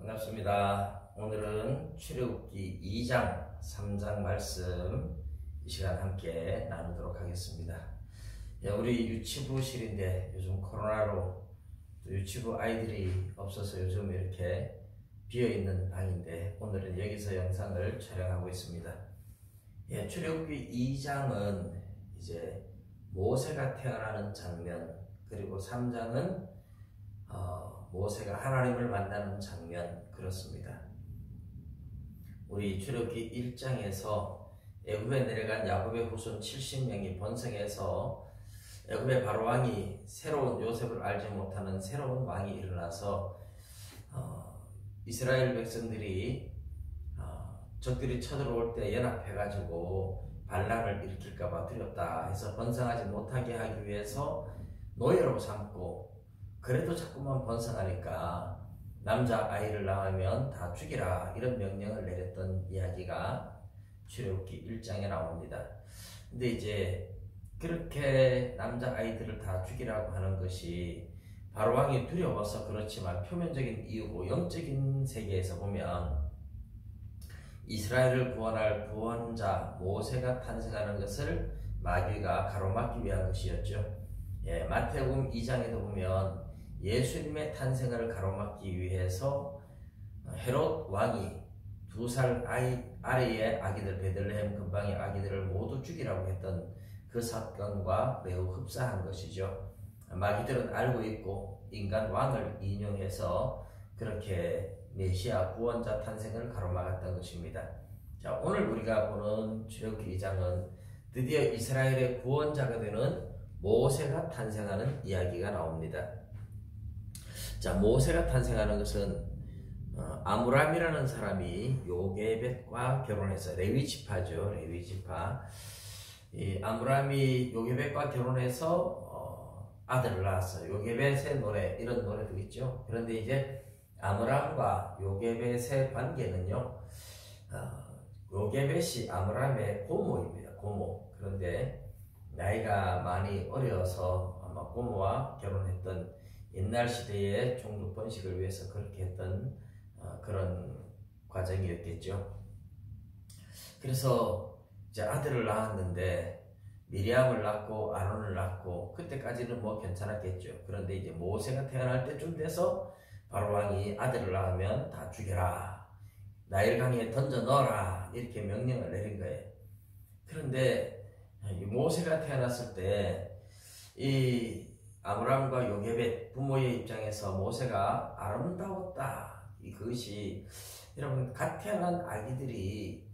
반갑습니다. 오늘은 출애굽기 2장, 3장 말씀 이 시간 함께 나누도록 하겠습니다. 우리 유치부실인데 요즘 코로나로 또 유치부 아이들이 없어서 요즘 이렇게 비어있는 방인데 오늘은 여기서 영상을 촬영하고 있습니다. 출애굽기 2장은 이제 모세가 태어나는 장면, 그리고 3장은 모세가 하나님을 만나는 장면, 그렇습니다. 우리 출애굽기 1장에서 애굽에 내려간 야곱의 후손 70명이 번성해서 애굽의 바로왕이 새로운 요셉을 알지 못하는 새로운 왕이 일어나서 이스라엘 백성들이 적들이 쳐들어올 때 연합해가지고 반란을 일으킬까봐 두렵다 해서 번성하지 못하게 하기 위해서 노예로 삼고, 그래도 자꾸만 번성하니까 남자아이를 낳으면 다 죽이라 이런 명령을 내렸던 이야기가 출애굽기 1장에 나옵니다. 근데 이제 그렇게 남자아이들을 다 죽이라고 하는 것이 바로왕이 두려워서 그렇지만 표면적인 이유고, 영적인 세계에서 보면 이스라엘을 구원할 구원자 모세가 탄생하는 것을 마귀가 가로막기 위한 것이었죠. 마태복음 2장에도 보면 예수님의 탄생을 가로막기 위해서 헤롯 왕이 2살 아래의 아기들, 베들레헴 근방의 아기들을 모두 죽이라고 했던 그 사건과 매우 흡사한 것이죠. 마귀들은 알고 있고 인간 왕을 인용해서 그렇게 메시아 구원자 탄생을 가로막았던 것입니다. 자, 오늘 우리가 보는 출애굽기 2장은 드디어 이스라엘의 구원자가 되는 모세가 탄생하는 이야기가 나옵니다. 자, 모세가 탄생하는 것은 아므람이라는 사람이 요게벳과 결혼해서, 레위 지파죠, 레위 지파. 이 아므람이 요게벳과 결혼해서 아들을 낳았어요. 요게벳의 노래, 이런 노래도 있죠. 그런데 이제 아므람과 요게벳의 관계는요, 요게벳이 아므람의 고모입니다. 고모. 그런데 나이가 많이 어려서 아마 고모와 결혼했던, 옛날 시대의 종족 번식을 위해서 그렇게 했던 그런 과정이었겠죠. 그래서 이제 아들을 낳았는데 미리암을 낳고 아론을 낳고 그때까지는 뭐 괜찮았겠죠. 그런데 이제 모세가 태어날 때쯤 돼서 바로왕이 아들을 낳으면 다 죽여라, 나일강에 던져 넣어라, 이렇게 명령을 내린 거예요. 그런데 모세가 태어났을 때 이 아므람과 요게벳 부모의 입장에서 모세가 아름다웠다, 그것이, 여러분, 갓 태어난 아기들이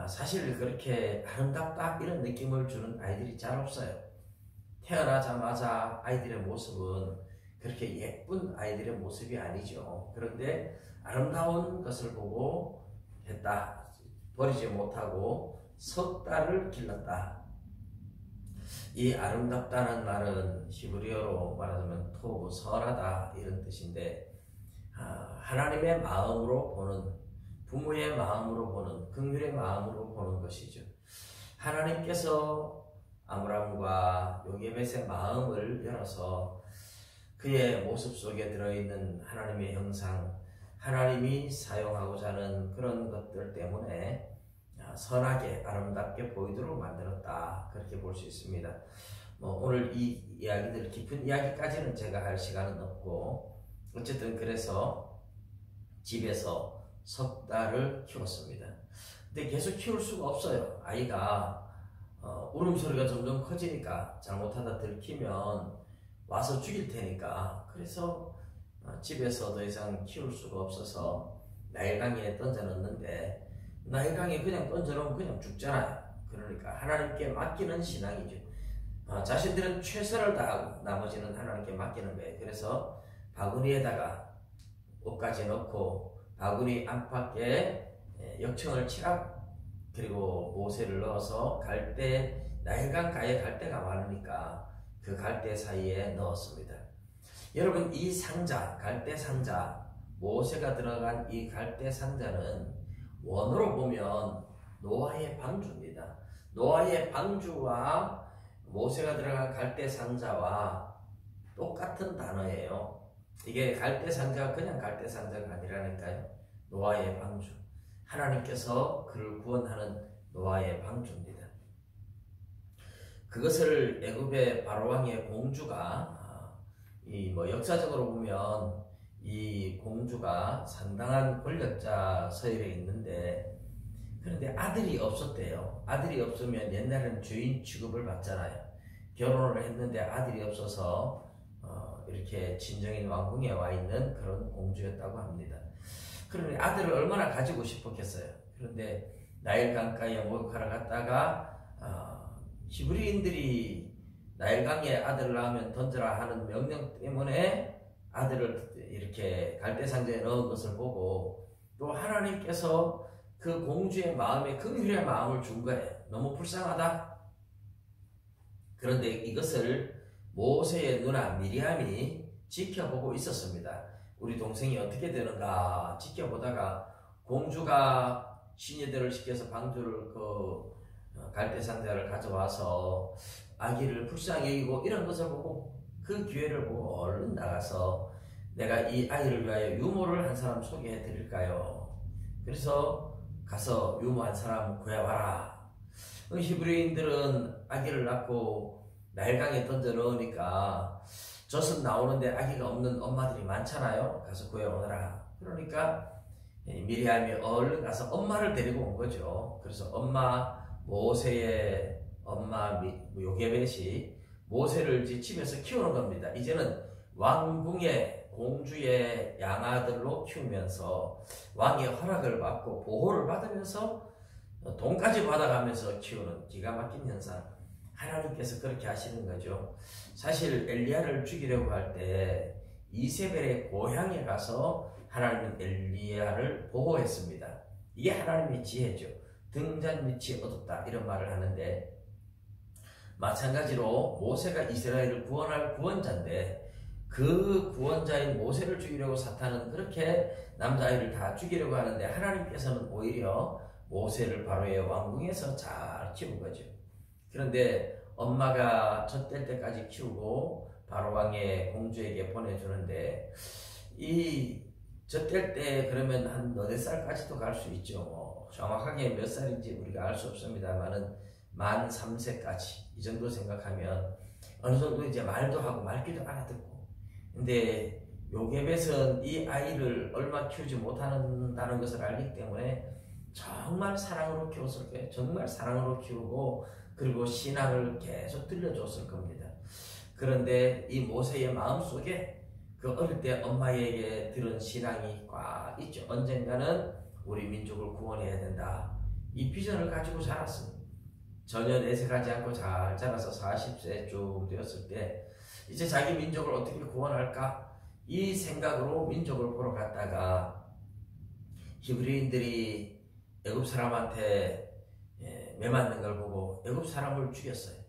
사실 그렇게 아름답다 이런 느낌을 주는 아이들이 잘 없어요. 태어나자마자 아이들의 모습은 그렇게 예쁜 아이들의 모습이 아니죠. 그런데 아름다운 것을 보고 했다, 버리지 못하고 석 달을 길렀다. 이 아름답다는 말은 히브리어로 말하자면 토브, 선하다, 이런 뜻인데, 하나님의 마음으로 보는, 부모의 마음으로 보는, 긍휼의 마음으로 보는 것이죠. 하나님께서 아므람과 요게벳의 마음을 열어서 그의 모습 속에 들어있는 하나님의 형상, 하나님이 사용하고자 하는 그런 것들 때문에 선하게 아름답게 보이도록 만들었다, 그렇게 볼 수 있습니다. 오늘 이 이야기들, 깊은 이야기까지는 제가 할 시간은 없고, 어쨌든 그래서 집에서 석 달을 키웠습니다. 근데 계속 키울 수가 없어요. 아이가 울음소리가 점점 커지니까, 잘못하다 들키면 와서 죽일 테니까. 그래서 집에서 더 이상 키울 수가 없어서 나일강에 던져 넣는데, 나일강에 그냥 던져놓으면 그냥 죽잖아요. 그러니까 하나님께 맡기는 신앙이죠. 자신들은 최선을 다하고 나머지는 하나님께 맡기는 거예요. 그래서 바구니에다가 옷까지 넣고 바구니 안팎에 역청을 치라고, 그리고 모세를 넣어서 갈대, 나일강 가에 갈대가 많으니까 그 갈대 사이에 넣었습니다. 여러분, 이 상자, 갈대 상자, 모세가 들어간 이 갈대 상자는 원어로 보면 노아의 방주입니다. 노아의 방주와 모세가 들어간 갈대 상자와 똑같은 단어예요. 이게 갈대 상자가 그냥 갈대 상자가 아니라니까요. 노아의 방주. 하나님께서 그를 구원하는 노아의 방주입니다. 그것을 애굽의 바로왕의 공주가 역사적으로 보면 이 공주가 상당한 권력자 서열에 있는데, 그런데 아들이 없었대요. 아들이 없으면 옛날에는 주인 취급을 받잖아요. 결혼을 했는데 아들이 없어서 이렇게 진정인 왕궁에 와 있는 그런 공주였다고 합니다. 그런데 아들을 얼마나 가지고 싶었겠어요. 그런데 나일 강가에 목욕하러 갔다가 히브리인들이 나일강에 아들을 낳으면 던져라 하는 명령 때문에 아들을 이렇게 갈대상자에 넣은 것을 보고, 또 하나님께서 그 공주의 마음에 긍휼의 마음을 준 거예요. 너무 불쌍하다. 그런데 이것을 모세의 누나 미리암이 지켜보고 있었습니다. 우리 동생이 어떻게 되는가 지켜보다가 공주가 시녀들을 시켜서 방주를 갈대상자를 가져와서 아기를 불쌍히 여기고 이런 것을 보고, 그 기회를 보고 얼른 나가서 내가 이 아이를 위하여 유모를 한 사람 소개해 드릴까요? 그래서 가서 유모 한 사람 구해와라. 히브리인들은 아기를 낳고 나일강에 던져 넣으니까 젖은 나오는데 아기가 없는 엄마들이 많잖아요. 가서 구해오너라. 그러니까 미리암이 얼른 가서 엄마를 데리고 온 거죠. 그래서 모세의 엄마 요게벳이 모세를 집에서 키우는 겁니다. 이제는 왕궁의 공주의 양아들로 키우면서 왕의 허락을 받고 보호를 받으면서 돈까지 받아가면서 키우는 기가 막힌 현상. 하나님께서 그렇게 하시는 거죠. 사실 엘리야를 죽이려고 할 때 이세벨의 고향에 가서 하나님은 엘리야를 보호했습니다. 이게 하나님의 지혜죠. 등잔 밑이 어둡다 이런 말을 하는데, 마찬가지로 모세가 이스라엘을 구원할 구원자인데, 그 구원자인 모세를 죽이려고 사탄은 그렇게 남자아이를 다 죽이려고 하는데, 하나님께서는 오히려 모세를 바로의 왕궁에서 잘 키운 거죠. 그런데 엄마가 젖될 때까지 키우고 바로왕의 공주에게 보내주는데, 이 젖될 때 그러면 한 4살까지도 갈 수 있죠. 정확하게 몇 살인지 우리가 알 수 없습니다만은 만 3세까지 이 정도 생각하면 어느 정도 이제 말도 하고 말귀도 알아듣고. 근데 요게벳은 이 아이를 얼마 키우지 못한다는 것을 알기 때문에 정말 사랑으로 키웠을 거예요. 정말 사랑으로 키우고, 그리고 신앙을 계속 들려줬을 겁니다. 그런데 이 모세의 마음속에 그 어릴 때 엄마에게 들은 신앙이 꽉 있죠. 언젠가는 우리 민족을 구원해야 된다. 이 비전을 가지고 자랐습니다. 전혀 내색하지 않고 잘 자라서 40세쯤 되었을 때 이제 자기 민족을 어떻게 구원할까? 이 생각으로 민족을 보러 갔다가 히브리인들이 애굽 사람한테 매맞는 걸 보고 애굽 사람을 죽였어요.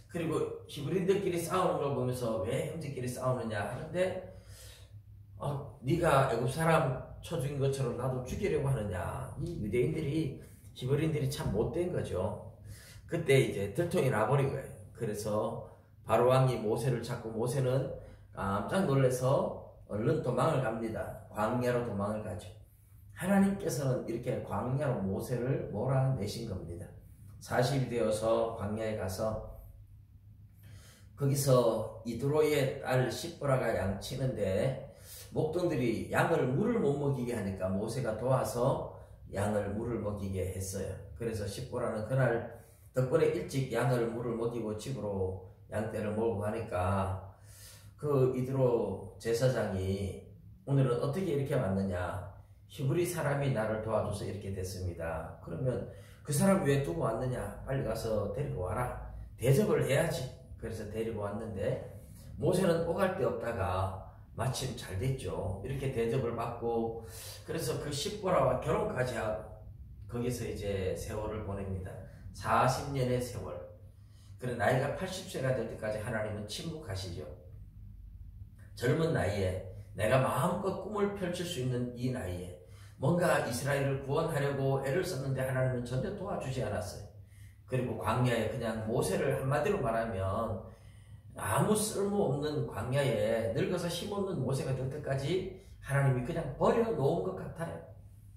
그리고 히브리인들끼리 싸우는 걸 보면서 왜 형제끼리 싸우느냐 하는데, 네가 애굽 사람 쳐 죽인 것처럼 나도 죽이려고 하느냐. 이 유대인들이, 히브리인들이 참 못된 거죠. 그때 이제 들통이 나버린 거예요. 그래서 바로왕이 모세를 찾고, 모세는 깜짝 놀라서 얼른 도망을 갑니다. 광야로 도망을 가죠. 하나님께서는 이렇게 광야로 모세를 몰아내신 겁니다. 40이 되어서 광야에 가서 거기서 이드로의 딸 시보라가 양 치는데, 목동들이 양을 물을 못 먹이게 하니까 모세가 도와서 양을 물을 먹이게 했어요. 그래서 시보라는 그날 덕분에 일찍 양을 물을 먹이고 집으로 양떼를 몰고 가니까, 그 이드로 제사장이 오늘은 어떻게 이렇게 왔느냐, 히브리 사람이 나를 도와줘서 이렇게 됐습니다. 그러면 그 사람 왜 두고 왔느냐, 빨리 가서 데리고 와라, 대접을 해야지. 그래서 데리고 왔는데, 모세는 오갈 데 없다가 마침 잘 됐죠. 이렇게 대접을 받고, 그래서 그 시보라와 결혼까지 하고 거기서 이제 세월을 보냅니다. 40년의 세월. 그래 나이가 80세가 될 때까지 하나님은 침묵하시죠. 젊은 나이에, 내가 마음껏 꿈을 펼칠 수 있는 이 나이에 뭔가 이스라엘을 구원하려고 애를 썼는데 하나님은 전혀 도와주지 않았어요. 그리고 광야에 그냥 모세를 한마디로 말하면 아무 쓸모없는 광야에 늙어서 힘없는 모세가 될 때까지 하나님이 그냥 버려놓은 것 같아요.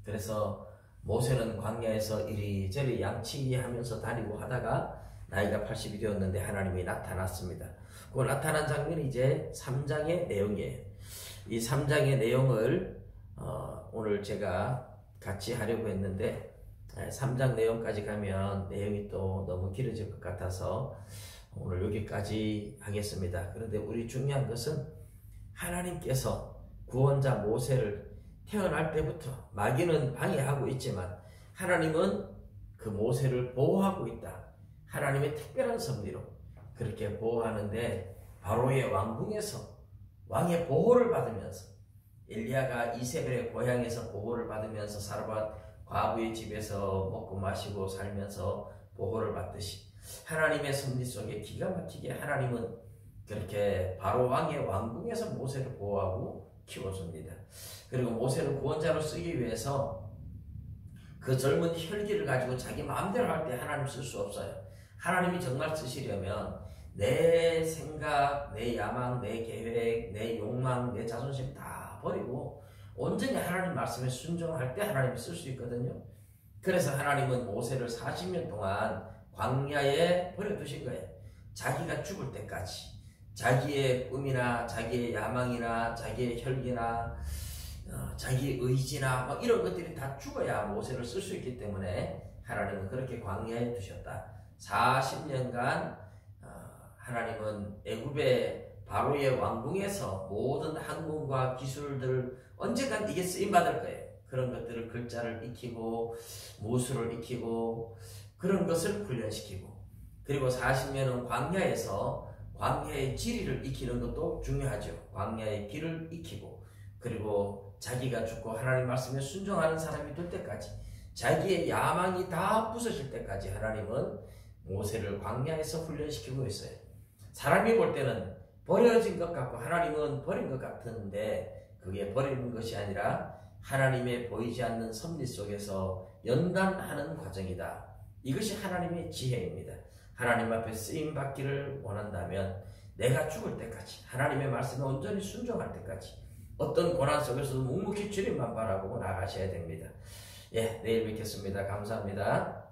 그래서 모세는 광야에서 이리저리 양치기 하면서 다니고 하다가 나이가 80이 되었는데 하나님이 나타났습니다. 그 나타난 장면이 이제 3장의 내용이에요. 이 3장의 내용을 오늘 제가 같이 하려고 했는데 3장 내용까지 가면 내용이 또 너무 길어질 것 같아서 오늘 여기까지 하겠습니다. 그런데 우리 중요한 것은 하나님께서 구원자 모세를 태어날 때부터 마귀는 방해하고 있지만 하나님은 그 모세를 보호하고 있다. 하나님의 특별한 섭리로 그렇게 보호하는데 바로의 왕궁에서 왕의 보호를 받으면서 엘리야가 이세벨의 고향에서 보호를 받으면서 사르밧 과부의 집에서 먹고 마시고 살면서 보호를 받듯이 하나님의 섭리 속에 기가 막히게 하나님은 그렇게 바로 왕의 왕궁에서 모세를 보호하고 키워줍니다. 그리고 모세를 구원자로 쓰기 위해서 그 젊은 혈기를 가지고 자기 마음대로 할 때 하나님 쓸 수 없어요. 하나님이 정말 쓰시려면 내 생각, 내 야망, 내 계획, 내 욕망, 내 자존심 다 버리고 온전히 하나님 말씀에 순종할 때 하나님이 쓸 수 있거든요. 그래서 하나님은 모세를 40년 동안 광야에 버려두신 거예요. 자기가 죽을 때까지 자기의 꿈이나 자기의 야망이나 자기의 혈기나 자기의 의지나 막 이런 것들이 다 죽어야 모세를 쓸 수 있기 때문에 하나님은 그렇게 광야에 두셨다. 40년간 하나님은 애굽의 바로의 왕궁에서 모든 학문과 기술들 언젠간 이게 쓰임받을 거예요. 그런 것들을 글자를 익히고 무술을 익히고 그런 것을 훈련시키고 그리고 40년은 광야에서 광야의 지리를 익히는 것도 중요하죠. 광야의 길을 익히고 그리고 자기가 죽고 하나님 말씀에 순종하는 사람이 될 때까지 자기의 야망이 다 부서질 때까지 하나님은 모세를 광야에서 훈련시키고 있어요. 사람이 볼 때는 버려진 것 같고 하나님은 버린 것 같은데 그게 버리는 것이 아니라 하나님의 보이지 않는 섭리 속에서 연단하는 과정이다. 이것이 하나님의 지혜입니다. 하나님 앞에 쓰임받기를 원한다면 내가 죽을 때까지 하나님의 말씀에 온전히 순종할 때까지 어떤 고난 속에서도 묵묵히 주님만 바라보고 나가셔야 됩니다. 예, 내일 뵙겠습니다. 감사합니다.